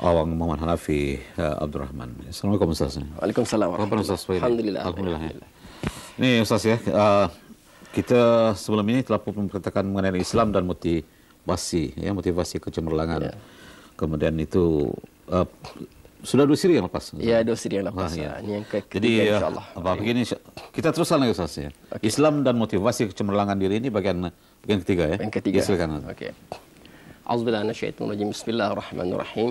Awang Muhammad Hanafi Abdurrahman. Assalamualaikum Ustaz. Waalaikumsalam. Alhamdulillah. Alhamdulillah. Ini Ustaz ya, kita sebelum ini telah memperkatakan mengenai Islam dan motivasi, ya, motivasi kecemerlangan. Ya. Kemudian itu sudah 2 siri yang lepas. Ya, 2 siri yang lepas. Ya. Ini yang ketiga, jadi insyaallah. Begini, kita teruskan lagi Ustaz ya. Okay. Islam dan motivasi kecemerlangan diri ini bagian ketiga ya. Yang ketiga. Silakan. Oke. A'udzubillahi minasyaitonir rajim. Bismillahirrahmanirrahim.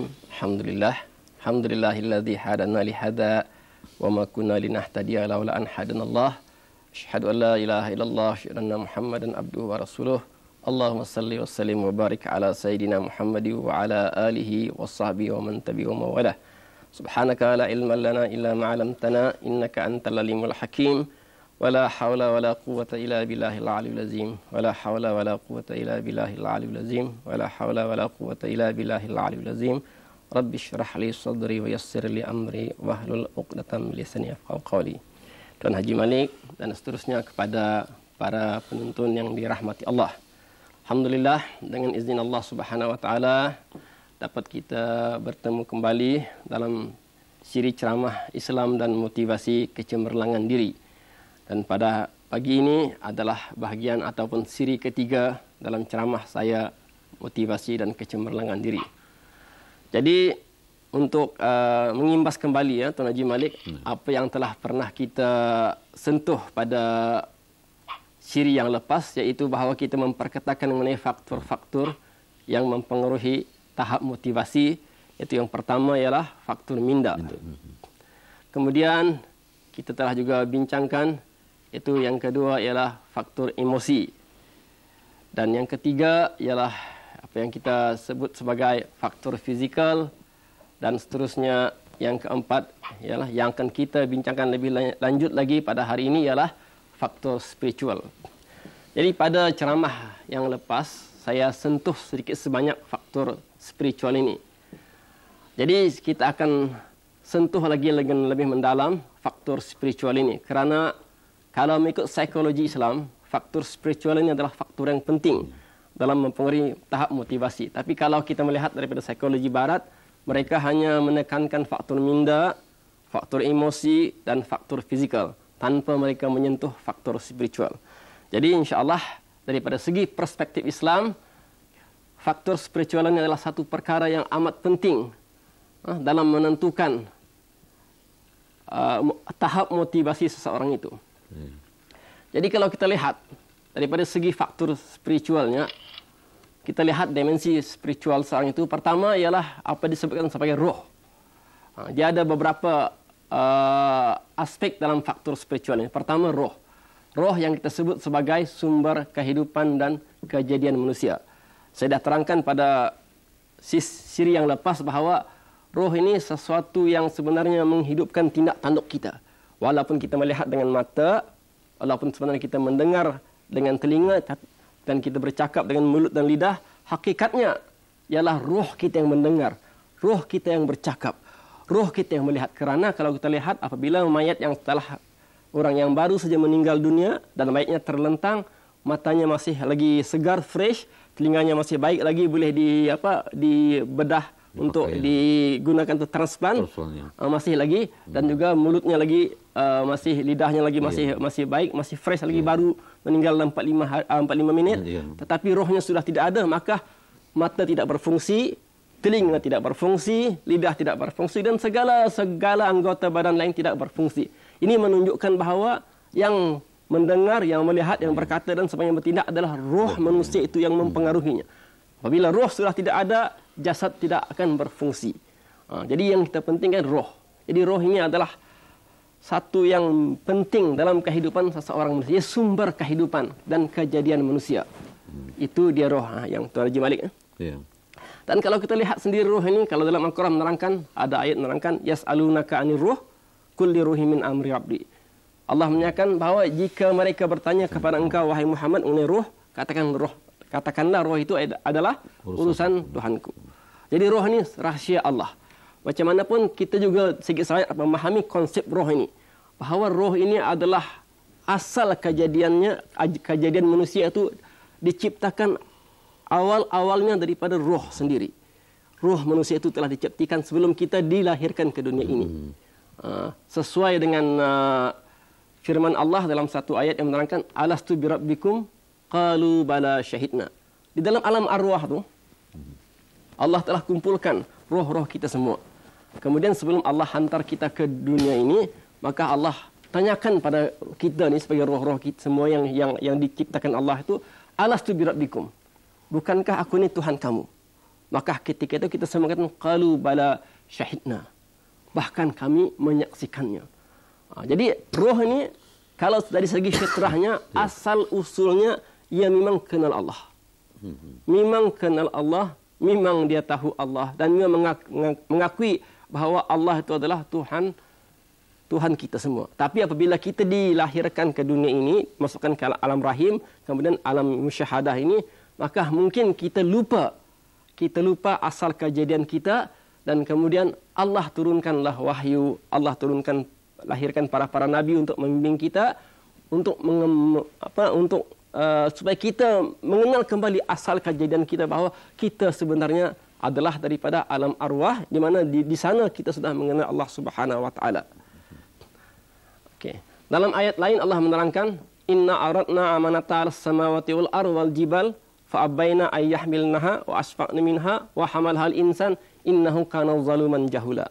Alhamdulillahilladzi hadana li hada wa ma kunna linahtadiya laula an hadanallah. Asyhadu an la ilaha illallah wa anna Muhammadan abduhu wa rasuluh. Allahumma salli wa sallim wa barik ala sayyidina Muhammadi wa ala alihi wa sahbihi wa man tabi'ahum wa wala. Subhanaka la ilma lana illa ma 'allamtana innaka antal alimul hakim. Wala haula wala quwwata illa billahil aliyyil azim. Wala haula wala quwwata illa billahil aliyyil azim. Wala haula wala quwwata illa billahil aliyyil azim. Rabbi shrah li sadri wa yassir li amri wahlul 'uqdatam min lisani yafqahu qawli. Tuan Haji Malik dan seterusnya kepada para penuntun yang dirahmati Allah. Alhamdulillah, dengan izin Allah Subhanahu wa taala dapat kita bertemu kembali dalam siri ceramah Islam dan motivasi kecemerlangan diri. Dan pada pagi ini adalah bahagian ataupun siri ketiga dalam ceramah saya, motivasi dan kecemerlangan diri. Jadi untuk mengimbas kembali ya Tuan Haji Malik, apa yang telah pernah kita sentuh pada siri yang lepas, yaitu bahawa kita memperkatakan mengenai faktor-faktor yang mempengaruhi tahap motivasi. Itu yang pertama ialah faktor minda. Kemudian kita telah juga bincangkan, itu yang kedua ialah faktor emosi. Dan yang ketiga ialah apa yang kita sebut sebagai faktor fizikal. Dan seterusnya yang keempat ialah yang akan kita bincangkan lebih lanjut lagi pada hari ini ialah faktor spiritual. Jadi pada ceramah yang lepas saya sentuh sedikit sebanyak faktor spiritual ini. Jadi kita akan sentuh lagi dengan lebih mendalam faktor spiritual ini. Kerana kalau mengikut psikologi Islam, faktor spiritual ini adalah faktor yang penting dalam mempengaruhi tahap motivasi. Tapi kalau kita melihat daripada psikologi barat, mereka hanya menekankan faktor minda, faktor emosi dan faktor fizikal tanpa mereka menyentuh faktor spiritual. Jadi insya-Allah daripada segi perspektif Islam, faktor spiritual ini adalah satu perkara yang amat penting dalam menentukan tahap motivasi seseorang itu. Jadi kalau kita lihat daripada segi faktor spiritualnya, kita lihat dimensi spiritual seorang itu. Pertama ialah apa disebutkan sebagai roh. Dia ada beberapa aspek dalam faktor spiritual ini. Pertama, roh. Roh yang kita sebut sebagai sumber kehidupan dan kejadian manusia. Saya dah terangkan pada siri yang lepas bahawa roh ini sesuatu yang sebenarnya menghidupkan tindak tanduk kita. Walaupun kita melihat dengan mata, walaupun sebenarnya kita mendengar dengan telinga dan kita bercakap dengan mulut dan lidah, hakikatnya ialah roh kita yang mendengar, roh kita yang bercakap, roh kita yang melihat. Kerana kalau kita lihat apabila mayat yang telah orang yang baru saja meninggal dunia dan mayatnya terlentang, matanya masih lagi segar, fresh, telinganya masih baik lagi, boleh dibedah untuk digunakan untuk transplant, masih lagi, dan juga mulutnya lagi masih, lidahnya lagi masih baik, masih fresh lagi, baru meninggal dalam 45 minit. Tetapi rohnya sudah tidak ada, maka mata tidak berfungsi, telinga tidak berfungsi, lidah tidak berfungsi, dan segala anggota badan lain tidak berfungsi. Ini menunjukkan bahawa yang mendengar, yang melihat, yang berkata dan sebagainya bertindak adalah roh manusia itu yang mempengaruhinya. Apabila roh sudah tidak ada, jasad tidak akan berfungsi. Jadi yang kita pentingkan roh. Jadi roh ini adalah satu yang penting dalam kehidupan seseorang manusia, sumber kehidupan dan kejadian manusia. Itu dia roh yang Tuan Haji Malik. Dan kalau kita lihat sendiri roh ini, kalau dalam Al-Quran menerangkan, ada ayat menerangkan, yas'alunaka 'anir ruh, kulli ruhi min amri rabbi. Allah menyatakan bahawa jika mereka bertanya kepada engkau wahai Muhammad mengenai roh, katakanlah roh itu adalah urusan Tuhanku. Jadi roh ini rahsia Allah. Macam mana pun kita juga sedikit sebanyak memahami konsep roh ini, bahawa roh ini adalah asal kejadiannya, kejadian manusia itu diciptakan awal-awalnya daripada roh sendiri. Ruh manusia itu telah diciptakan sebelum kita dilahirkan ke dunia ini. Sesuai dengan firman Allah dalam satu ayat yang menerangkan alastu birabbikum qalu bala syahidna. Di dalam alam arwah tu Allah telah kumpulkan roh-roh kita semua. Kemudian sebelum Allah hantar kita ke dunia ini, maka Allah tanyakan pada kita ni sebagai roh-roh kita semua yang diciptakan Allah itu, alastu birabbikum, bukankah aku ni Tuhan kamu? Maka ketika itu kita semua kata qalu bala syahidna, bahkan kami menyaksikannya. Jadi roh ini kalau dari segi fitrahnya asal usulnya ia memang kenal Allah. Memang kenal Allah, memang dia tahu Allah dan memang mengakui bahawa Allah itu adalah Tuhan kita semua. Tapi apabila kita dilahirkan ke dunia ini, masukkan ke alam rahim, kemudian alam musyahadah ini, maka mungkin kita lupa asal kejadian kita, dan kemudian Allah turunkanlah wahyu, Allah lahirkan para nabi untuk membimbing kita, supaya kita mengenal kembali asal kejadian kita, bahawa kita sebenarnya adalah daripada alam arwah, di mana di sana kita sudah mengenal Allah Subhanahu wa taala. Okey. Dalam ayat lain Allah menerangkan, inna aradna amanata as-samawati wal ardi wal jibal fa'abaina ay yahmilnaha wa asfaqna minha wa hamalha al-insan innahu kana zaluman jahula.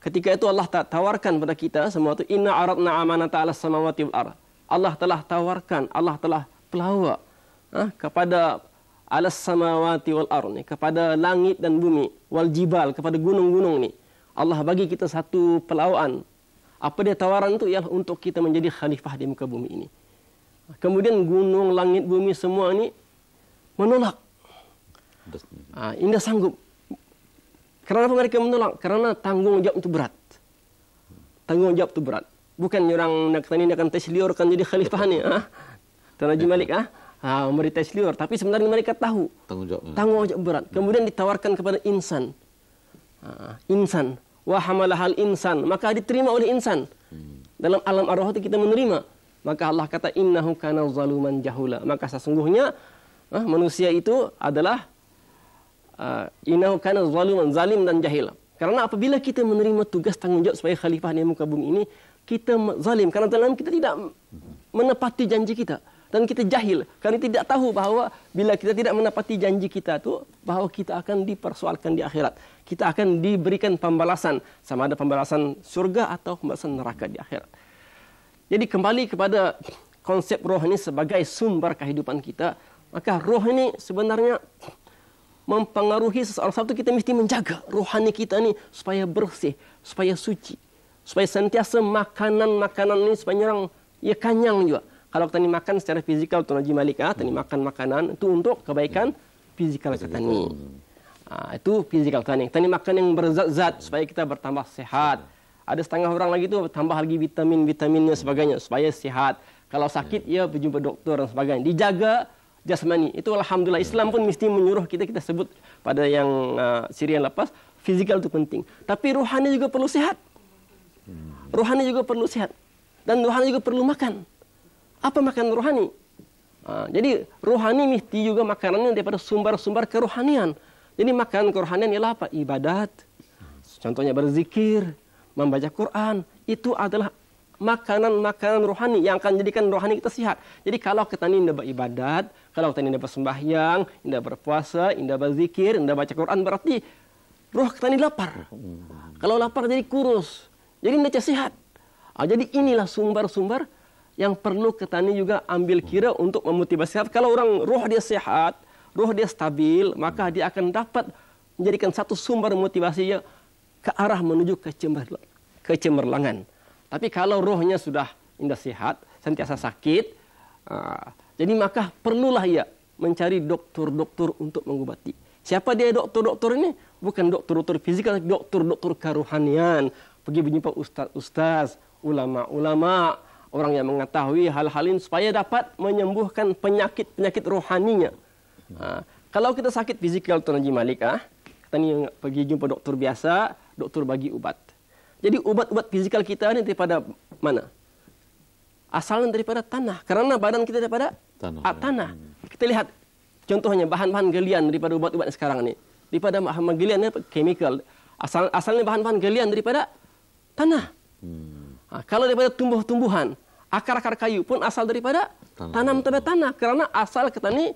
Ketika itu Allah tawarkan pada kita semua itu, inna aradna amanata as-samawati wal ardi. Allah telah tawarkan, Allah telah pelawa kepada alas samawati wal ardi, kepada langit dan bumi, wal jibal, kepada gunung-gunung ni. Allah bagi kita satu pelawaan. Apa dia tawaran itu? Ialah untuk kita menjadi khalifah di muka bumi ini. Kemudian gunung, langit, bumi semua ni menolak. Indah sanggup. Kenapa mereka menolak? Karena tanggungjawab itu berat. Tanggungjawab itu berat. Bukan orang nak tanya akan tesliurkan jadi khalifah ni. Tuan Haji Malik memberi tesliur, tapi sebenarnya mereka tahu tanggungjawab berat. Kemudian ditawarkan kepada insan. Insan, wa hamalahal insan, maka diterima oleh insan. Dalam alam arwah itu kita menerima. Maka Allah kata innahu kana zaluman jahula. Maka sesungguhnya manusia itu adalah innahu kana zaluman, zalim dan jahil. Karena apabila kita menerima tugas tanggungjawab sebagai khalifah di muka bumi ini, kita zalim karena dalam kita tidak menepati janji kita, dan kita jahil kerana tidak tahu bahawa bila kita tidak menepati janji kita tu, bahawa kita akan dipersoalkan di akhirat. Kita akan diberikan pembalasan, sama ada pembalasan surga atau pembalasan neraka di akhirat. Jadi kembali kepada konsep roh ini sebagai sumber kehidupan kita, maka roh ini sebenarnya mempengaruhi seseorang. Sebab itu kita mesti menjaga rohani kita ni supaya bersih, supaya suci, supaya sentiasa makanan-makanan ini supaya orang ia kenyang juga. Kalau kita ni makan secara fizikal, Tuan Haji Malik, tadi makan makanan itu untuk kebaikan fizikal kita ni. Itu fizikal kita ni. Kita ni makan yang berzat-zat supaya kita bertambah sehat. Ada setengah orang lagi tu tambah lagi vitamin-vitaminnya sebagainya supaya sehat. Kalau sakit, ia berjumpa doktor dan sebagainya. Dijaga jasmani. Itu alhamdulillah Islam pun mesti menyuruh kita sebut pada yang siri yang lepas, fizikal itu penting. Tapi rohani juga perlu sehat. Rohani juga perlu sehat. Dan rohani juga perlu makan. Apa makan rohani? Jadi rohani mesti juga makanannya daripada sumber-sumber kerohanian. Jadi makanan kerohanian ialah apa? Ibadat. Contohnya berzikir, membaca Quran. Itu adalah makanan-makanan rohani yang akan jadikan rohani kita sihat. Jadi kalau kita ni tidak beribadat, kalau kita ni tidak bersembahyang, tidak berpuasa, tidak berzikir, tidak baca Quran, berarti roh kita ni lapar. Kalau lapar jadi kurus. Jadi tidak sihat. Jadi inilah sumber-sumber yang perlu kita ni juga ambil kira untuk memotivasi. Kalau orang roh dia sehat, roh dia stabil, maka dia akan dapat menjadikan satu sumber motivasinya ke arah menuju kecemerlangan. Tapi kalau rohnya sudah tidak sehat, sentiasa sakit, jadi maka perlulah ia mencari doktor-doktor untuk mengobati. Siapa dia doktor-doktor ini? Bukan doktor-doktor fizikal, doktor-doktor kerohanian. Pergi berjumpa ustaz-ustaz, ulama-ulama, orang yang mengetahui hal-hal ini supaya dapat menyembuhkan penyakit-penyakit rohaninya. Kalau kita sakit fizikal, Tuan Haji Malik, kita ni pergi jumpa doktor biasa, doktor bagi ubat. Jadi ubat-ubat fizikal kita ni daripada mana? Asalnya daripada tanah. Kerana badan kita daripada tanah. Kita lihat contohnya bahan-bahan galian daripada ubat-ubat sekarang ni. daripada bahan galian chemical. Asalnya bahan-bahan galian daripada tanah. Kalau daripada tumbuh-tumbuhan, akar-akar kayu pun asal daripada tanam daripada tanah. Kerana asal kita ni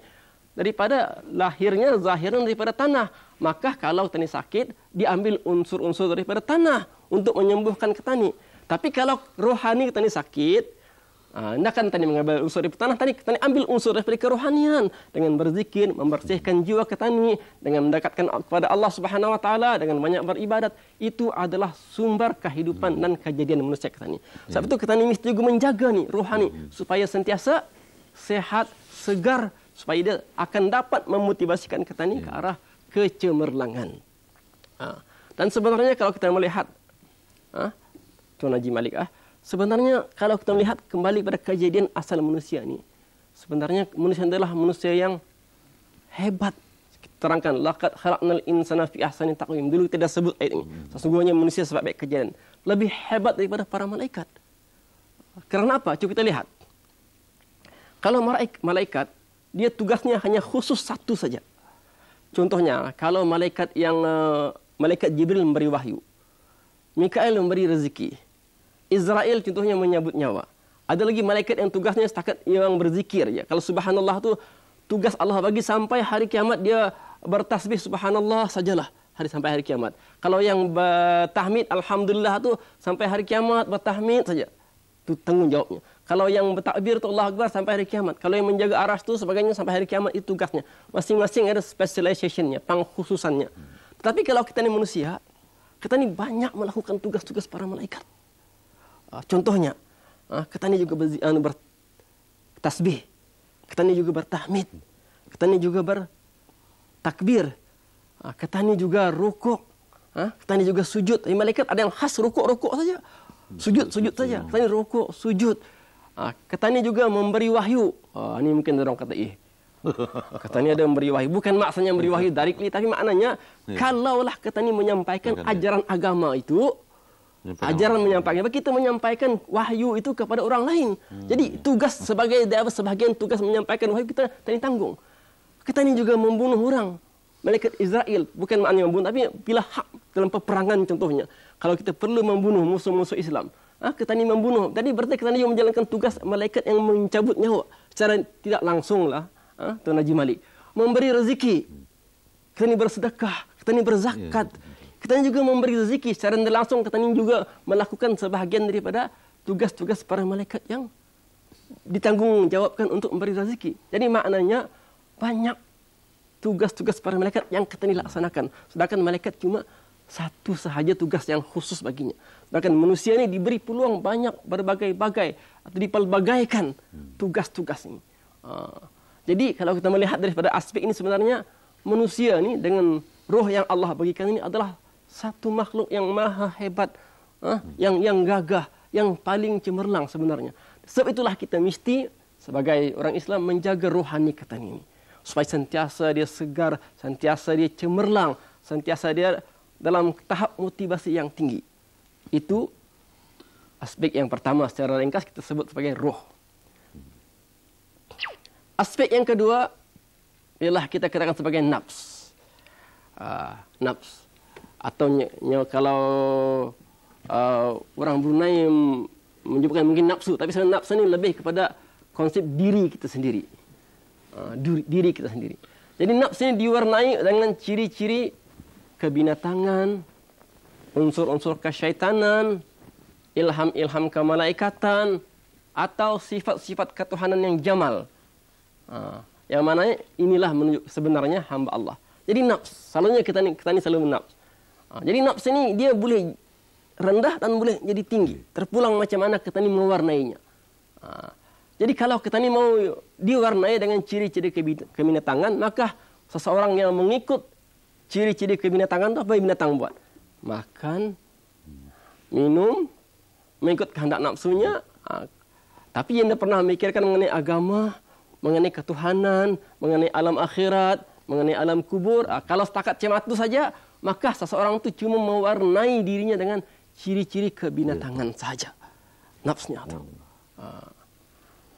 daripada lahirnya, zahirnya daripada tanah. Maka kalau kita ni sakit, diambil unsur-unsur daripada tanah untuk menyembuhkan kita ni. Tapi kalau rohani kita ni sakit, hendakan tadi mengambil unsur dari tanah, tadi ambil unsur daripada kerohanian dengan berzikir, membersihkan jiwa kita ni, dengan mendekatkan kepada Allah Subhanahu Wa Taala, dengan banyak beribadat. Itu adalah sumber kehidupan dan kejadian manusia kita ni. Sebab itu kita ni mesti juga menjaga ni rohani supaya sentiasa sehat, segar, supaya dia akan dapat memotivasikan kita ni ke arah kecemerlangan. Dan sebenarnya kalau kita melihat Tuan Haji Malik, sebenarnya kalau kita melihat kembali pada kejadian asal manusia ni, sebenarnya manusia adalah manusia yang hebat. Terangkan, laqad khalaqnal insana fi ahsani taqwim. Dulu kita dah sebut ayat ini. Sesungguhnya manusia sebab baik kejadian lebih hebat daripada para malaikat. Kerana apa? Cuba kita lihat. Kalau malaikat, dia tugasnya hanya khusus satu saja. Contohnya, kalau malaikat Jibril memberi wahyu, Mikael memberi rezeki, Israel contohnya menyabut nyawa. Ada lagi malaikat yang tugasnya setakat yang berzikir. Ya. Kalau subhanallah tu tugas Allah bagi sampai hari kiamat, dia bertasbih subhanallah sajalah sampai hari kiamat. Kalau yang bertahmid alhamdulillah tu sampai hari kiamat bertahmid saja. Itu tanggung jawabnya. Kalau yang bertakbir tu Allah Akbar sampai hari kiamat. Kalau yang menjaga aras tu sebagainya sampai hari kiamat, itu tugasnya. Masing-masing ada specializationnya, pengkhususannya. Tetapi kalau kita ni manusia, kita ni banyak melakukan tugas-tugas para malaikat. Contohnya, kita ni juga bertasbih, kita ni juga bertahmid, kita ni juga bertakbir, kita ni juga rukuk, kita ni juga sujud. Malaikat ada yang khas rukuk saja, sujud saja. Kita ni rukuk, sujud. Kita ni juga memberi wahyu. Ini mungkin orang kata kata ni ada memberi wahyu. Bukan maksudnya memberi wahyu directly, tapi maknanya kalaulah kita ni menyampaikan ajaran agama itu, menyampaikan, kita menyampaikan wahyu itu kepada orang lain. Jadi tugas sebagian tugas menyampaikan wahyu kita ni tanggung. Kita ni juga membunuh orang. Malaikat Israel bukan maknanya membunuh, tapi bila hak dalam peperangan contohnya. Kalau kita perlu membunuh musuh-musuh Islam, kita ni membunuh. Jadi berarti kita ni menjalankan tugas malaikat yang mencabut nyawa secara tidak langsung lah. Tuan Haji Malik memberi rezeki, kita ni bersedekah, kita ni berzakat, kita ni juga memberi rezeki secara tidak langsung. Kita ni juga melakukan sebahagian daripada tugas-tugas para malaikat yang ditanggungjawabkan untuk memberi rezeki. Jadi maknanya banyak tugas-tugas para malaikat yang kita ni laksanakan. Sedangkan malaikat cuma satu sahaja tugas yang khusus baginya. Sedangkan manusia ni diberi peluang banyak berbagai-bagai atau dipelbagaikan tugas-tugas ini. Jadi kalau kita melihat daripada aspek ini, sebenarnya manusia ni dengan roh yang Allah bagikan ini adalah satu makhluk yang maha hebat, yang gagah, yang paling cemerlang sebenarnya. Sebab itulah kita mesti sebagai orang Islam menjaga rohani kita ini, supaya sentiasa dia segar, sentiasa dia cemerlang, sentiasa dia dalam tahap motivasi yang tinggi. Itu aspek yang pertama, secara ringkas kita sebut sebagai roh. Aspek yang kedua ialah kita katakan sebagai nafs. Nafs. Atau kalau orang Brunei menyebutkan mungkin nafsu, tapi sebenarnya nafsu ini lebih kepada konsep diri kita sendiri. Diri kita sendiri. Jadi nafsu ini diwarnai dengan ciri-ciri kebinatangan, unsur-unsur kesyaitanan, ilham-ilham kemalaikatan, atau sifat-sifat ketuhanan yang jamal. Yang mana inilah menunjuk sebenarnya hamba Allah. Jadi nafs, selalunya kita ni selalu nafs. Jadi nafs ini dia boleh rendah dan boleh jadi tinggi. Terpulang macam mana kita ni mewarnainya. Jadi kalau kita ni mau diwarnai dengan ciri-ciri kebinatangan, maka seseorang yang mengikut ciri-ciri kebinatangan itu apa binatang buat? Makan, minum, mengikut kehendak nafsunya. Tapi yang dia pernah memikirkan mengenai agama, mengenai ketuhanan, mengenai alam akhirat, mengenai alam kubur. Kalau setakat macam itu saja, maka seseorang itu cuma mewarnai dirinya dengan ciri-ciri kebinatangan saja. Nafsnya itu.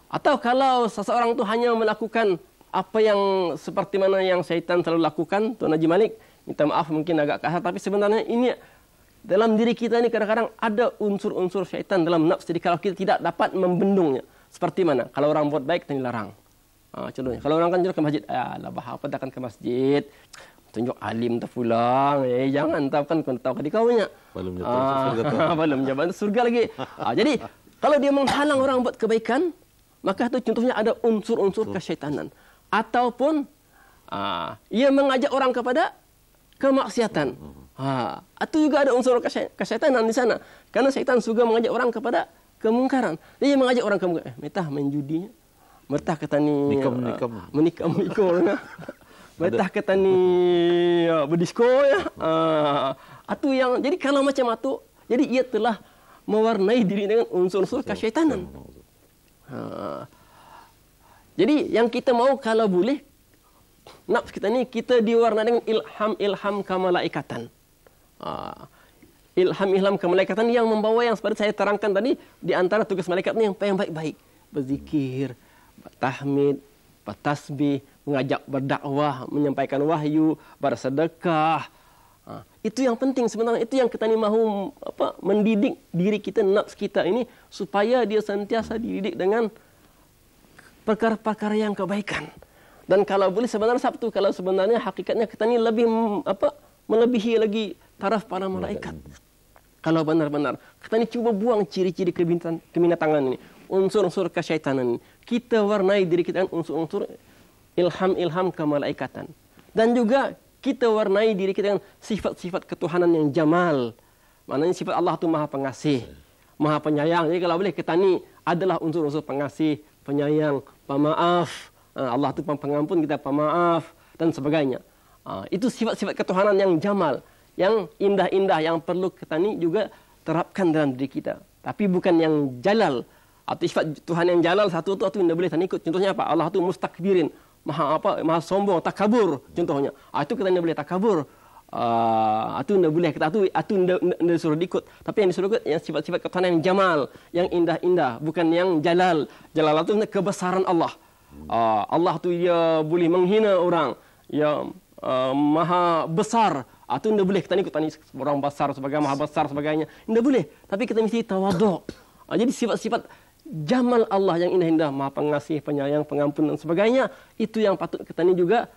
Atau kalau seseorang itu hanya melakukan apa yang seperti mana yang syaitan selalu lakukan, Tuan Haji Malik, minta maaf mungkin agak kasar, tapi sebenarnya ini dalam diri kita ini kadang-kadang ada unsur-unsur syaitan dalam nafs. Jadi kalau kita tidak dapat membendungnya, seperti mana? Kalau orang buat baik, kita dilarang. Contohnya, kalau orang kan ke masjid, lah apa takkan ke masjid? Tunjuk alim tak pulang, jangan tapan kau tahu dikaunya. Belum jatuh belum jabat surga lagi. Jadi kalau dia menghalang orang buat kebaikan, maka itu contohnya ada unsur-unsur kesyaitanan. Ataupun ia mengajak orang kepada kemaksiatan. Itu juga ada unsur kesyaitanan di sana. Karena syaitan juga mengajak orang kepada kemungkaran. Dia mengajak orang kemungkaran. Metah main judinya. Metah kata ni menikam. Metah kata ni berdisko ya. Itu yang jadi kalau macam itu, jadi ia telah mewarnai diri dengan unsur-unsur kesyaitanan. Jadi yang kita mau kalau boleh nafs kita ni kita diwarnai dengan ilham kemalaikatan. Ilham kemalaikatan yang membawa yang seperti saya terangkan tadi, di antara tugas malaikat ni yang baik-baik, berzikir, bertahmid, bertasbih, mengajak berdakwah, menyampaikan wahyu, bersedekah. Itu yang penting sebenarnya, itu yang kita ni mahu mendidik diri kita, nafs kita ini supaya dia sentiasa dididik dengan perkara-perkara yang kebaikan. Dan kalau boleh sebenarnya Sabtu, kalau sebenarnya hakikatnya kita ni lebih melebihi lagi taraf para malaikat. Kalau benar-benar kita ni cuba buang ciri-ciri kebinatangan ini, unsur-unsur kesyaitanan ini. Kita warnai diri kita dengan unsur-unsur ilham kemalaikatan. Dan juga kita warnai diri kita dengan sifat-sifat ketuhanan yang jamal. Maknanya sifat Allah itu maha pengasih, maha penyayang. Jadi kalau boleh kita ni adalah unsur-unsur pengasih, penyayang, pemaaf. Allah itu pengampun, kita pemaaf dan sebagainya. Itu sifat-sifat ketuhanan yang jamal, yang indah-indah, yang perlu kita ni juga terapkan dalam diri kita. Tapi bukan yang jalal. Atau sifat Tuhan yang jalal satu tu tidak boleh kita ikut. Contohnya apa? Allah itu mustakbirin, maha sombong, takabur contohnya. Itu kita tidak boleh takabur. Itu tidak boleh kita, itu tidak disuruh ikut. Tapi yang disuruh ikut yang sifat-sifat ketuhanan yang jamal, yang indah-indah, bukan yang jalal. Jalal itu kebesaran Allah. Allah tu dia boleh menghina orang, ya maha besar. Itu tidak boleh kita ikut tani orang besar sebagai maha besar sebagainya. Tidak boleh. Tapi kita mesti tawaduk. Jadi sifat-sifat jamal Allah yang indah-indah, maha pengasih, penyayang, pengampun dan sebagainya, itu yang patut kita ni juga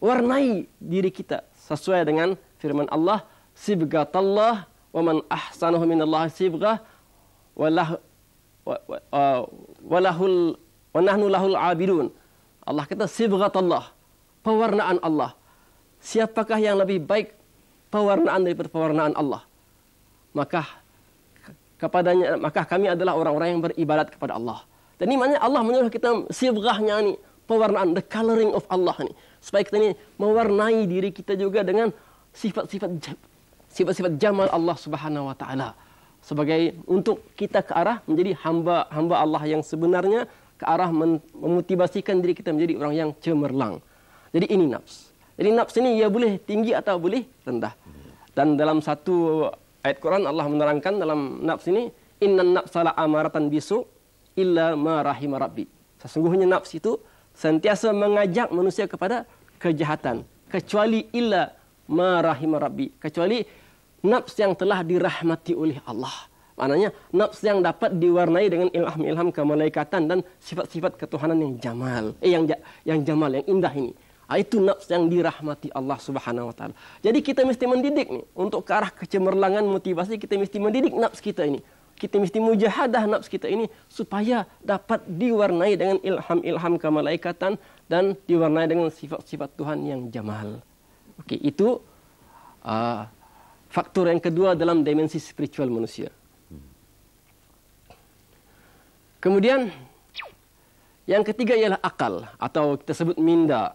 warnai diri kita sesuai dengan firman Allah, sibghatallah wa man ahsanahu minallahi sibghah wa nahnu lahul abidun. Allah kata sibghatallah, pewarnaan Allah. Siapakah yang lebih baik pewarnaan daripada pewarnaan Allah? Maka kami adalah orang-orang yang beribadat kepada Allah. Dan ini maknanya Allah menyuruh kita sibghahnya ni, pewarnaan, the coloring of Allah ni, supaya kita ni mewarnai diri kita juga dengan sifat-sifat jamal Allah Subhanahu wa taala, sebagai untuk kita ke arah menjadi hamba Allah yang sebenarnya, ke arah memotivasikan diri kita menjadi orang yang cemerlang. Jadi ini nafs. Jadi nafs ini ia boleh tinggi atau boleh rendah. Dan dalam satu ayat Quran Allah menerangkan dalam nafs ini, innan nafsa la'amaratan bisu illa ma rahima rabbi. Sesungguhnya nafs itu sentiasa mengajak manusia kepada kejahatan, kecuali illa ma rahima rabbi, kecuali nafs yang telah dirahmati oleh Allah. Maknanya nafs yang dapat diwarnai dengan ilham kemalaikatan dan sifat-sifat ketuhanan yang jamal, yang jamal, yang indah ini. Itu nafs yang dirahmati Allah Subhanahu wa taala. Jadi kita mesti mendidik nih untuk ke arah kecemerlangan, motivasi, kita mesti mendidik nafs kita ini. Kita mesti mujahadah nafs kita ini supaya dapat diwarnai dengan ilham kemalaikatan dan diwarnai dengan sifat-sifat Tuhan yang jamal. Okey, itu faktor yang kedua dalam dimensi spiritual manusia. Kemudian yang ketiga ialah akal, atau kita sebut minda.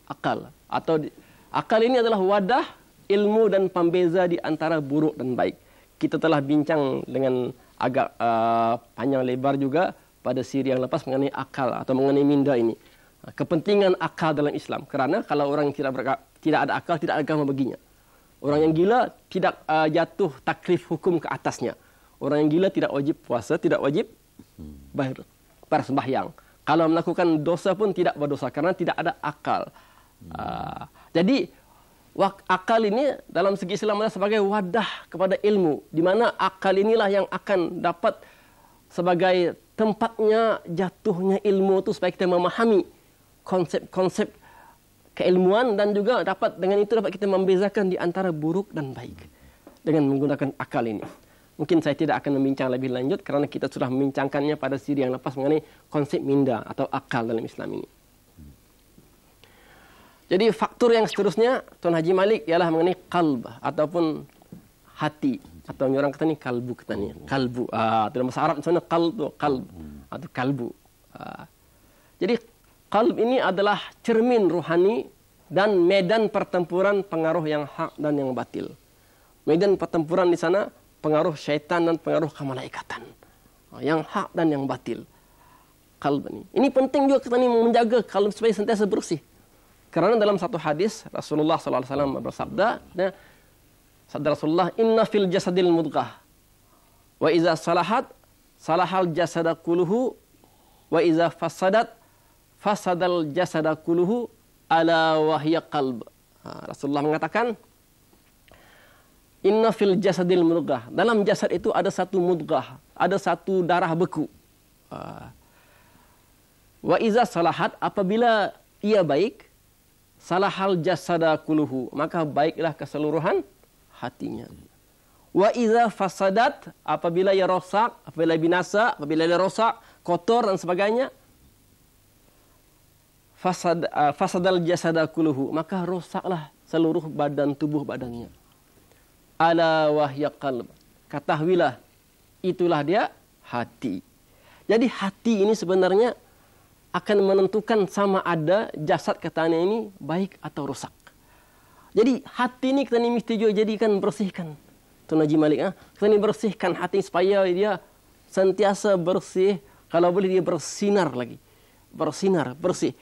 Akal, atau akal ini adalah wadah ilmu dan pembeza di antara buruk dan baik. Kita telah bincang dengan agak panjang lebar juga pada siri yang lepas mengenai akal atau mengenai minda ini. Kepentingan akal dalam Islam, kerana kalau orang tidak ada akal, tidak ada agama baginya. Orang yang gila tidak jatuh taklif hukum ke atasnya. Orang yang gila tidak wajib puasa, tidak wajib bersembahyang. Kalau melakukan dosa pun tidak berdosa karena tidak ada akal. Jadi akal ini dalam segi Islam adalah sebagai wadah kepada ilmu, di mana akal inilah yang akan dapat sebagai tempatnya jatuhnya ilmu itu supaya kita memahami konsep-konsep keilmuan dan juga dengan itu dapat kita membezakan di antara buruk dan baik dengan menggunakan akal ini. Mungkin saya tidak akan membincang lebih lanjut kerana kita sudah membincangkannya pada siri yang lepas mengenai konsep minda atau akal dalam Islam ini. Jadi faktor yang seterusnya Tuan Haji Malik ialah mengenai qalb ataupun hati, atau orang kata ni kalbu kata ni. Kalbu. Dalam bahasa Arab sebenarnya qalb atau kalbu. Jadi qalb ini adalah cermin rohani dan medan pertempuran pengaruh yang hak dan yang batil. Medan pertempuran di sana pengaruh syaitan dan pengaruh kemalaikatan. Yang hak dan yang batil. Qalb ini. Ini penting juga kita ni menjaga qalb supaya sentiasa bersih. Kerana dalam satu hadis Rasulullah sallallahu alaihi wasallam bersabda, sabda Rasulullah, "Inna fil jasadil mudghah. Wa iza salahat salahal jasada kulluhu wa iza fasadat fasadal jasada kulluhu ala wa hiya qalb." Rasulullah mengatakan, "Inna fil jasadil mudghah." Dalam jasad itu ada satu mudghah, ada satu darah beku. Wa iza salahat, apabila ia baik, salahal jasada kulluhu, maka baiklah keseluruhan hatinya. Wa iza fasadat, apabila ia rosak, apabila binasa, apabila ia rosak, kotor dan sebagainya, fasadal jasada kulluhu, maka rosaklah seluruh badan tubuh badannya. Ala wahya qalb, ketahuilah itulah dia hati. Jadi hati ini sebenarnya akan menentukan sama ada jasad katanya ini baik atau rusak. Jadi hati ini kita ni mesti juga jadikan bersihkan. Tuan Haji Malik, kita ni bersihkan hati supaya dia sentiasa bersih. Kalau boleh dia bersinar lagi. Bersinar, bersih.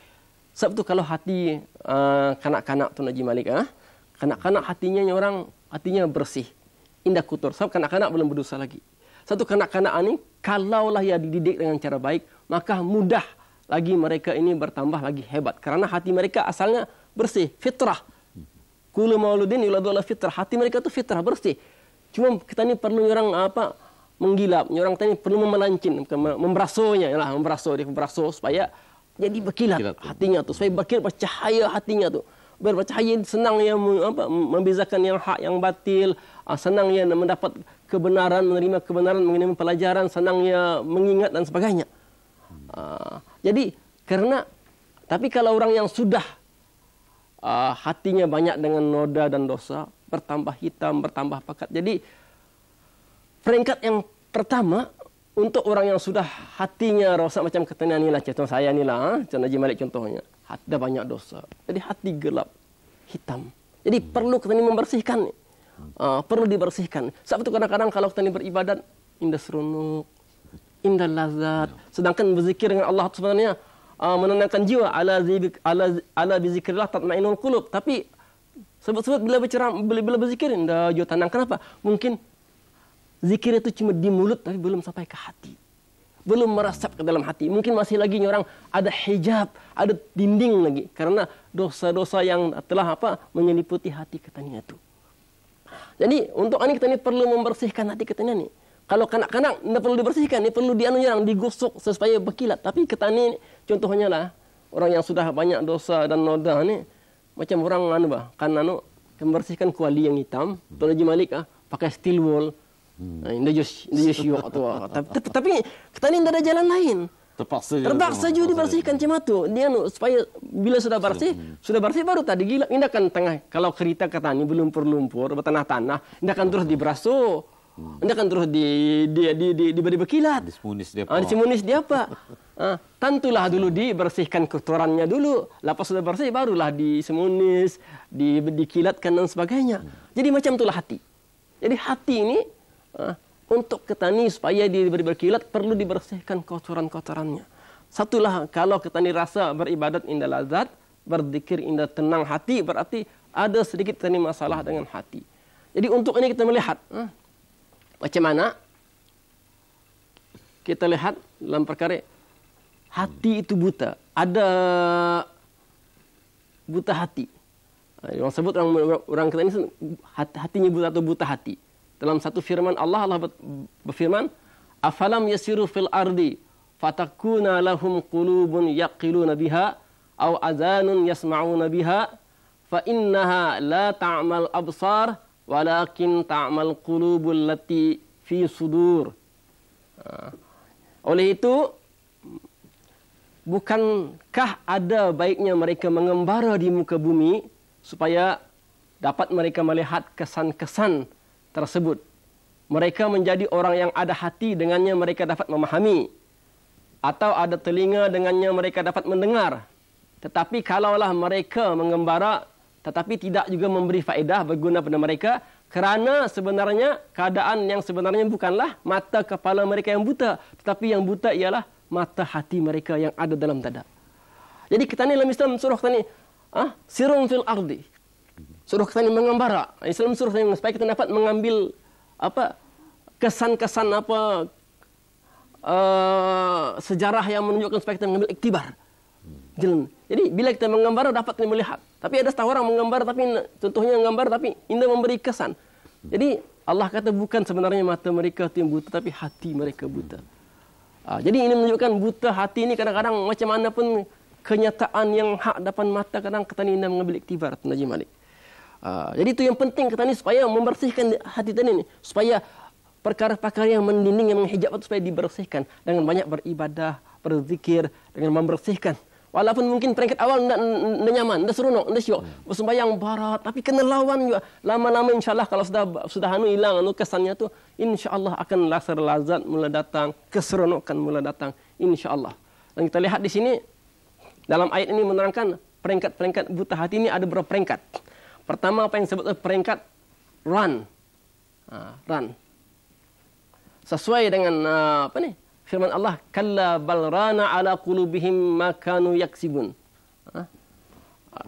Sebab tu kalau hati kanak-kanak Tuan Haji Malik, kanak-kanak hatinya orang hatinya bersih. Indah kotor. Sebab kanak-kanak belum berdosa lagi. Satu kanak-kanak ini kalaulah ia dididik dengan cara baik, maka mudah lagi mereka ini bertambah lagi hebat. Kerana hati mereka asalnya bersih, fitrah. Kullu mauludin yuladu ala fitrah. Hati mereka itu fitrah, bersih. Cuma kita ni perlu orang menggilap. Orang kita ni perlu memelancin, memberasonya. Memberaso supaya jadi berkilat hatinya tu. Supaya berkilat bercahaya hatinya tu. Bercahaya senang ia membezakan yang hak, yang batil. Senang ia mendapat kebenaran, menerima kebenaran, menerima pelajaran. Senang ia mengingat dan sebagainya. Jadi tapi kalau orang yang sudah hatinya banyak dengan noda dan dosa, bertambah hitam, bertambah pekat. Jadi peringkat yang pertama untuk orang yang sudah hatinya rosak macam katanya ni lah, contoh saya ni lah, Tuan Haji Malik contohnya, ada banyak dosa. Jadi hati gelap, hitam. Jadi perlu kita ni membersihkan, perlu dibersihkan. Sebab itu kadang-kadang kalau kita ni beribadat, indah seronok, indah lazat. Sedangkan berzikir dengan Allah sebenarnya menenangkan jiwa. Ala bizikrillah tatma'innul qulub. Tapi sebut-sebut bila berzikir indah jiwa tenang. Kenapa? Mungkin zikir itu cuma di mulut tapi belum sampai ke hati. Belum merasap ke dalam hati. Mungkin masih lagi orang ada hijab, ada dinding lagi karena dosa-dosa yang telah menyeliputi hati katanya itu. Jadi untuk ini kita ni perlu membersihkan hati kita ni. Kalau kanak-kanak tidak perlu dibersihkan, ini perlu digosok supaya berkilat. Tapi kita ni contohnya lah, orang yang sudah banyak dosa dan noda ni, macam orang membersihkan kuali yang hitam. Tuan Haji Malik pakai steel wool, indah syok tu. Tapi kita ni tidak ada jalan lain. Terpaksa juga dibersihkan macam tu. Dia supaya bila sudah bersih baru tadi gila. Indah kan tengah kalau kereta kata ni berlumpur-lumpur, bertanah-tanah, indah kan terus diberaso. Anda kan terus diberi berkilat. Disimunis dia apa? Tentulah dulu dibersihkan kotorannya dulu. Lepas sudah bersih barulah disimunis, dikilatkan dan sebagainya. Jadi macam itulah hati. Jadi hati ini untuk kita ni supaya diberi berkilat perlu dibersihkan kotoran-kotorannya. Satulah kalau kita ni rasa beribadat indah lazat, berzikir indah tenang hati, berarti ada sedikit kita ni masalah dengan hati. Jadi untuk ini kita melihat macam mana kita lihat dalam perkara hati itu buta. Ada buta hati. Orang sebut orang kita ini hatinya buta atau buta hati. Dalam satu firman Allah berfirman, "Afalam yasiru fil ardi fatakuna lahum qulubun yaqiluna biha aw azanun yasma'una biha fa innaha la ta'mal absar walakin ta'mal qulubul lati fi sudur." Oleh itu, bukankah ada baiknya mereka mengembara di muka bumi supaya dapat mereka melihat kesan-kesan tersebut. Mereka menjadi orang yang ada hati, dengannya mereka dapat memahami. Atau ada telinga, dengannya mereka dapat mendengar. Tetapi kalaulah mereka mengembara tetapi tidak juga memberi faedah berguna pada mereka, kerana sebenarnya keadaan yang sebenarnya bukanlah mata kepala mereka yang buta, tetapi yang buta ialah mata hati mereka yang ada dalam dada. Jadi kita ni dalam Islam suruh kita ni sirun fil ardi. Suruh kita ni mengembara. Islam suruh kita supaya kita dapat mengambil kesan-kesan sejarah yang menunjukkan supaya kita mengambil iktibar. Jadi bila kita mengembara dapat kita melihat. Tapi ada setengah orang menggambar tapi contohnya menggambar tapi indah memberi kesan. Jadi Allah kata bukan sebenarnya mata mereka yang buta tapi hati mereka buta. Jadi ini menunjukkan buta hati ini kadang-kadang macam mana pun kenyataan yang hak depan mata kadang kita ni mengambil iktibar Tuan Haji Malik. Jadi itu yang penting kita ni supaya membersihkan hati kita ni supaya perkara-perkara yang mendinding yang menghijab itu supaya dibersihkan dengan banyak beribadah, berzikir, dengan membersihkan. Walaupun mungkin peringkat awal tidak nyaman, tidak seronok, tidak syok, bersembahyang barat, tapi kena lawan juga. Lama-lama insya-Allah kalau sudah hilang kesannya tu, insya-Allah akan rasa lazat mula datang, keseronokan mula datang, insya-Allah. Dan kita lihat di sini dalam ayat ini menerangkan peringkat-peringkat buta hati ini ada beberapa peringkat. Pertama apa yang disebut peringkat ran. Ran. Sesuai dengan firman Allah, kalla bal rana ala qulubihim ma kanu yaksibun.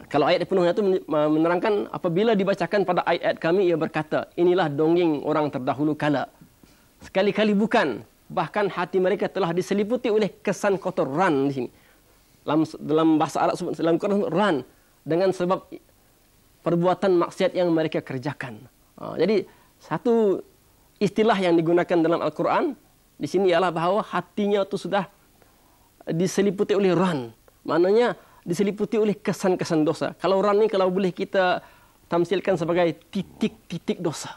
Kalau ayat penuhnya itu menerangkan apabila dibacakan pada ayat kami ia berkata, inilah dongeng orang terdahulu kala. Sekali-kali bukan, bahkan hati mereka telah diseliputi oleh kesan kotor ran di sini. Dalam bahasa Arab dalam Quran ran dengan sebab perbuatan maksiat yang mereka kerjakan. Jadi satu istilah yang digunakan dalam Al-Quran di sini ialah bahawa hatinya itu sudah diseliputi oleh ran. Maknanya diseliputi oleh kesan-kesan dosa. Kalau ran ni kalau boleh kita tamsilkan sebagai titik-titik dosa.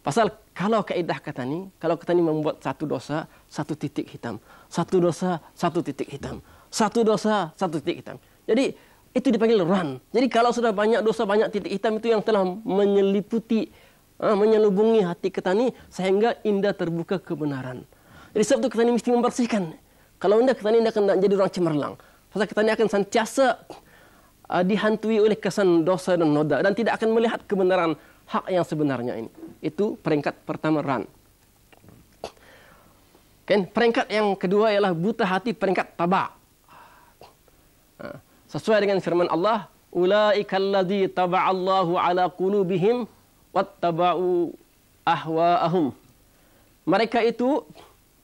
Pasal kalau kaedah kata ni, kalau kita ni membuat satu dosa, satu titik hitam. Satu dosa, satu titik hitam. Satu dosa, satu titik hitam. Jadi itu dipanggil ran. Jadi kalau sudah banyak dosa, banyak titik hitam itu yang telah menyeliputi, menyelubungi hati kita ni sehingga indah terbuka kebenaran. Jadi sebab itu kita ni mesti membersihkan. Kalau indah kita ni akan jadi orang cemerlang. Pasal kita ni akan sentiasa dihantui oleh kesan dosa dan noda dan tidak akan melihat kebenaran hak yang sebenarnya ini. Itu peringkat pertama ran. Kan peringkat yang kedua ialah buta hati, peringkat taba'. Sesuai dengan firman Allah, ulaika allazi taba'allahu ala qulubihim wattaba'u ahwa'ahum. Mereka itu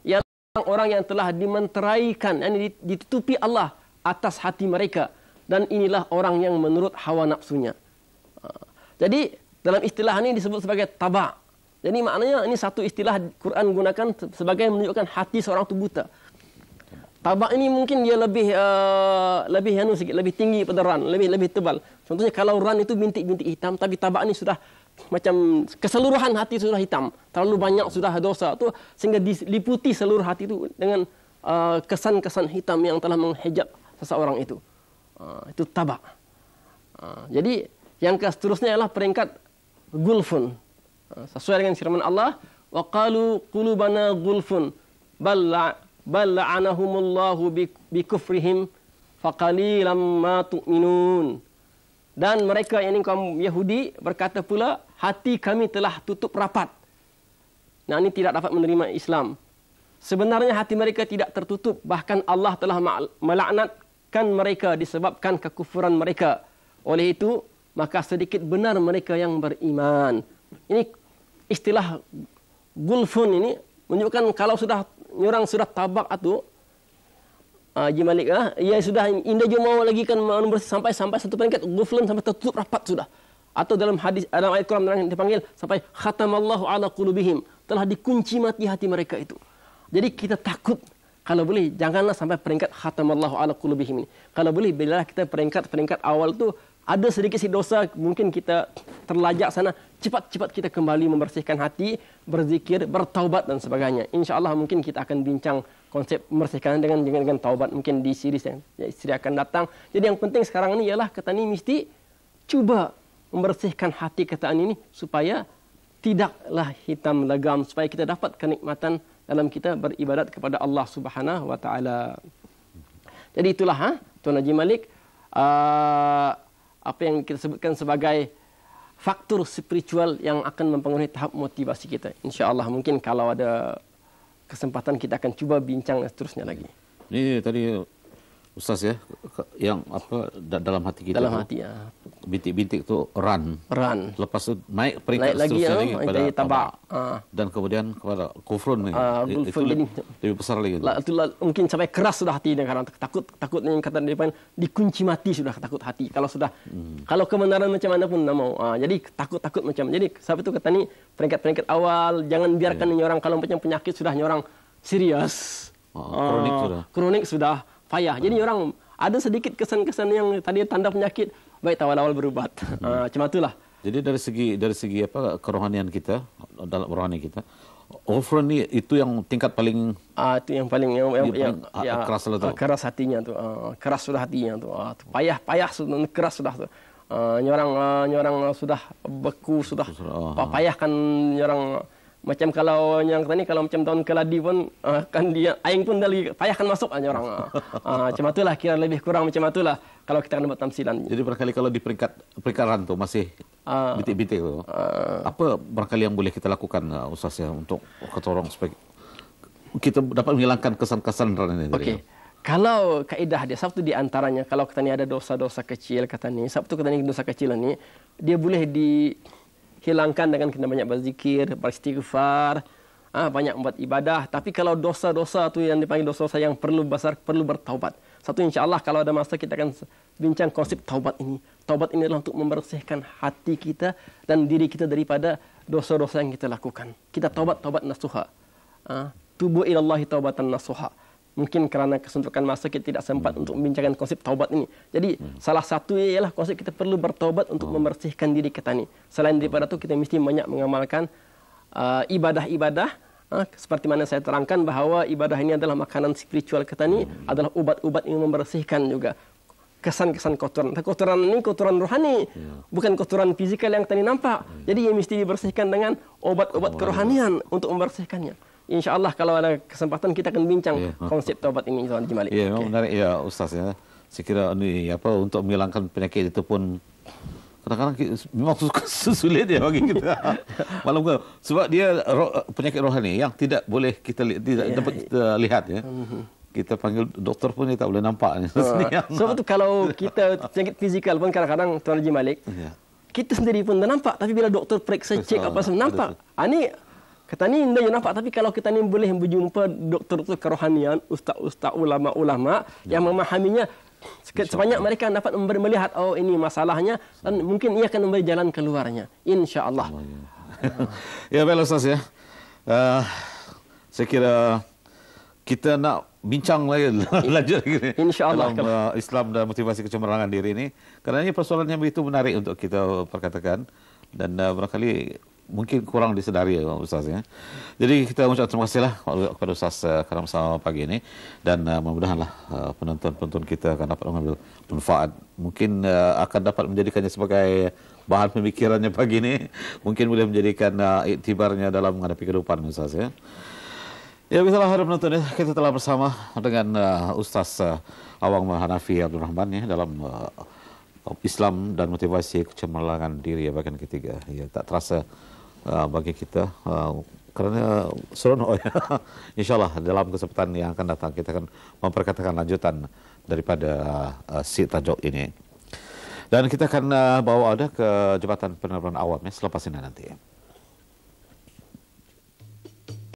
ialah orang yang telah dimenteraikan, yakni ditutupi Allah atas hati mereka, dan inilah orang yang menurut hawa nafsunya. Jadi dalam istilah ini disebut sebagai taba'. Jadi maknanya ini satu istilah Quran gunakan sebagai menunjukkan hati seorang itu buta. Taba' ini mungkin dia lebih lebih tinggi pada ran, lebih tebal. Contohnya kalau ran itu bintik-bintik hitam, tapi taba' ini sudah macam keseluruhan hati sudah hitam. Terlalu banyak sudah dosa tu sehingga diliputi seluruh hati itu dengan kesan-kesan hitam yang telah menghijab seseorang itu. Itu taba'. Jadi yang seterusnya ialah peringkat gulfun. Sesuai dengan firman Allah, wa qalu qulubana gulfun bal la'anahumullahu bikufrihim faqalilan ma tu'minun. Dan mereka yang kaum Yahudi berkata pula, hati kami telah tutup rapat. Nah, ini tidak dapat menerima Islam. Sebenarnya hati mereka tidak tertutup, bahkan Allah telah melaknatkan mereka disebabkan kekufuran mereka. Oleh itu, maka sedikit benar mereka yang beriman. Ini istilah gulfun ini menunjukkan kalau sudah orang sudah tabak itu Haji Malik, ia sudah indah je mau lagi kan sampai satu peringkat ghuflan, sampai tertutup rapat sudah. Atau dalam hadis, dalam ayat Quran yang dipanggil sampai khatamallahu ala qulubihim, telah dikunci mati hati mereka itu. Jadi kita takut, kalau boleh janganlah sampai peringkat khatamallahu ala qulubihim ini. Kalau boleh bila kita peringkat awal tu ada sedikit dosa, mungkin kita terlajak sana, cepat-cepat kita kembali membersihkan hati, berzikir, bertaubat dan sebagainya. InsyaAllah mungkin kita akan bincang konsep membersihkan dengan taubat mungkin di series yang akan datang. Jadi yang penting sekarang ini ialah kita ni mesti cuba membersihkan hati kita ini supaya tidaklah hitam legam, supaya kita dapat kenikmatan dalam kita beribadat kepada Allah Subhanahu wa taala. Jadi itulah Tuan Haji Malik, apa yang kita sebutkan sebagai faktor spiritual yang akan mempengaruhi tahap motivasi kita. InsyaAllah mungkin kalau ada kesempatan kita akan cuba bincang seterusnya lagi. Ini tadi Ustaz ya, yang apa dalam hati kita. Dalam hati ya. Bintik-bintik tu ran. Lepas tu naik peringkat lagi, lagi pada tabak. Dan kemudian kepada kufrun ni. Itu lebih besar lagi. Mungkin sampai keras sudah hati dia, karena takut yang kata dia dikunci mati sudah, takut hati. Kalau sudah kalau kebenaran macam mana pun tak mau. Jadi takut macam. Jadi sebab itu kata ni peringkat awal, jangan biarkan orang kalau macam penyakit sudah orang serius. Kronik sudah payah. Jadi orang ada sedikit kesan-kesan yang tadi tanda penyakit, baik awal-awal berubat. Macam itulah. Jadi dari segi apa kerohanian kita, dalam rohani kita, ghufran ni itu yang tingkat paling itu yang paling keras lah tu. Keras hatinya tu. Keras sudah hatinya tu. Payah sudah, keras sudah tu. Nyorang sudah beku sudah. Payah kan nyorang. Macam kalau yang tadi, kalau macam tahun keladi pun kan dia aing pun dah lagi payah kan masuk aja orang. Macam itulah, kira lebih kurang macam itulah kalau kita akan buat tamsilan. Jadi barangkali kalau di peringkatan tu masih bintik-bintik tu, apa barangkali yang boleh kita lakukan Ustaz ya untuk orang supaya kita dapat menghilangkan kesan-kesan ini. Okey. Kalau kaedah dia, satu di antaranya, kalau kita ni ada dosa-dosa kecil kata ni, satu kata ni dosa kecil ni, dia boleh hilangkan dengan kita banyak berzikir, beristighfar, banyak membuat ibadah. Tapi kalau dosa-dosa tu yang dipanggil dosa-dosa yang perlu bertaubat. Satu, insya-Allah kalau ada masa kita akan bincang konsep taubat ini. Taubat ini adalah untuk membersihkan hati kita dan diri kita daripada dosa-dosa yang kita lakukan. Kita taubat nasuha. Tubu ilallahi taubatan nasuha. Mungkin kerana kesuntukan masa kita tidak sempat untuk membincangkan konsep taubat ini. Jadi salah satu ialah konsep kita perlu bertaubat untuk membersihkan diri kita ni. Selain daripada itu kita mesti banyak mengamalkan ibadah-ibadah. Seperti mana saya terangkan bahawa ibadah ini adalah makanan spiritual kita ni, adalah ubat-ubat yang membersihkan juga kesan-kesan kotoran. Kotoran ini kotoran rohani, bukan kotoran fizikal yang tadi nampak. Jadi ia mesti dibersihkan dengan obat-obat kerohanian untuk membersihkannya. InsyaAllah kalau ada kesempatan kita akan bincang konsep taubat ini, Tuan Haji Malik. Ya, memang menarik ya Ustaz ya. Saya kira ini untuk menghilangkan penyakit itu pun kadang-kadang memang sulit ya bagi kita. Malam ke sebab dia penyakit rohani yang tidak boleh kita dapat kita lihat ya. Kita panggil doktor pun dia tak boleh nampak. Sebab itu kalau kita penyakit fizikal pun kadang-kadang Tuan Haji Malik, kita sendiri pun dah nampak, tapi bila doktor periksa cek apa semua nampak. Ini kata ni indah je nampak, tapi kalau kita ni boleh berjumpa doktor kerohanian, ustaz-ustaz, ulama-ulama yang memahaminya, sebanyak mereka dapat melihat ini masalahnya dan mungkin ia akan memberi jalan keluarnya, insya-Allah. Ya, baiklah Ustaz ya. Saya kira kita nak bincang lagi lanjut lagi insya-Allah dalam Islam dan motivasi kecemerlangan diri ini, kerana ini persoalan yang begitu menarik untuk kita perkatakan dan barangkali mungkin kurang disedari ya Ustaz ya. Jadi kita ucapkan terima kasihlah kepada Ustaz kerana bersama pagi ini, dan mudah-mudahanlah penonton-penonton kita akan dapat mengambil manfaat. Mungkin akan dapat menjadikannya sebagai bahan pemikirannya pagi ini. Mungkin boleh menjadikan iktibarnya dalam menghadapi kehidupan Ustaz ya. Ya, begitulah para penonton ya. Kita telah bersama dengan Ustaz Awang Hanafi Abdul Rahman ya dalam Islam dan motivasi kecemerlangan diri ya, bagian ketiga. Ya, tak terasa bagi kita kerana seronok ya. InsyaAllah dalam kesempatan yang akan datang kita akan memperkatakan lanjutan daripada si tajuk ini. Dan kita akan bawa ada ke Jabatan Penerangan Awam ya, selepas ini nanti.